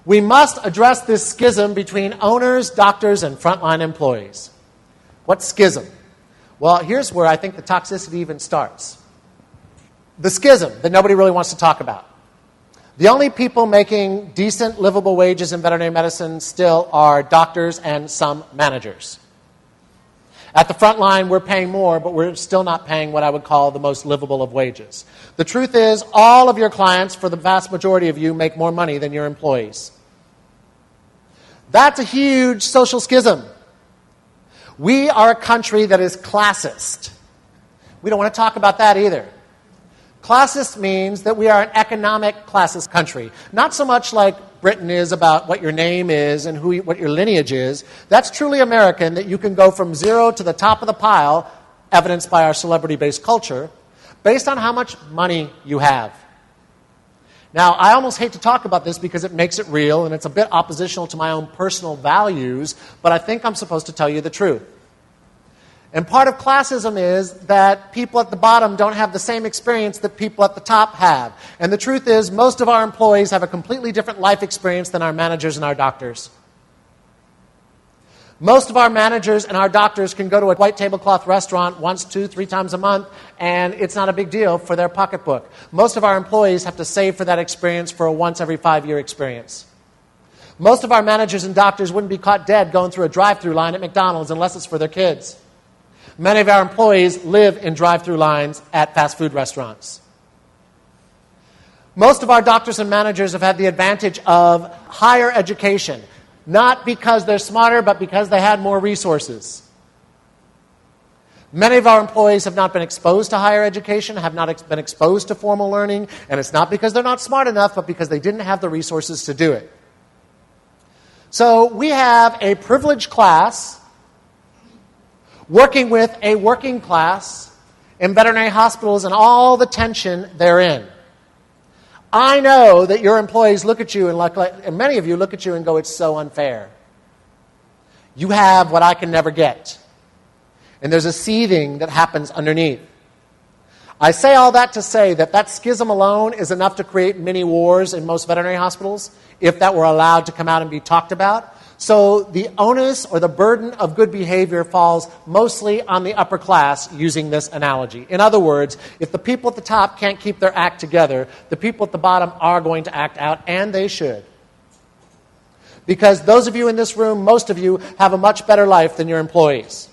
We must address this schism between owners, doctors, and frontline employees. What schism? Well, here's where I think the toxicity even starts. The schism that nobody really wants to talk about. The only people making decent, livable wages in veterinary medicine still are doctors and some managers. At the front line, we're paying more, but we're still not paying what I would call the most livable of wages. The truth is, all of your clients, for the vast majority of you, make more money than your employees. That's a huge social schism. We are a country that is classist. We don't want to talk about that either. Classist means that we are an economic classist country. Not so much like Britain is about what your name is and what your lineage is. That's truly American, that you can go from zero to the top of the pile, evidenced by our celebrity-based culture, based on how much money you have. Now, I almost hate to talk about this because it makes it real and it's a bit oppositional to my own personal values, but I think I'm supposed to tell you the truth. And part of classism is that people at the bottom don't have the same experience that people at the top have. And the truth is, most of our employees have a completely different life experience than our managers and our doctors. Most of our managers and our doctors can go to a white tablecloth restaurant once, 2, 3 times a month, and it's not a big deal for their pocketbook. Most of our employees have to save for that experience for a once every 5-year experience. Most of our managers and doctors wouldn't be caught dead going through a drive-through line at McDonald's unless it's for their kids. Many of our employees live in drive-through lines at fast food restaurants. Most of our doctors and managers have had the advantage of higher education, not because they're smarter, but because they had more resources. Many of our employees have not been exposed to higher education, have not been exposed to formal learning, and it's not because they're not smart enough, but because they didn't have the resources to do it. So we have a privileged class working with a working class in veterinary hospitals and all the tension therein. I know that your employees look at you and many of you look at you and go, it's so unfair. You have what I can never get. And there's a seething that happens underneath. I say all that to say that schism alone is enough to create mini wars in most veterinary hospitals, if that were allowed to come out and be talked about. So the onus or the burden of good behavior falls mostly on the upper class, using this analogy. In other words, if the people at the top can't keep their act together, the people at the bottom are going to act out, and they should. Because those of you in this room, most of you, have a much better life than your employees.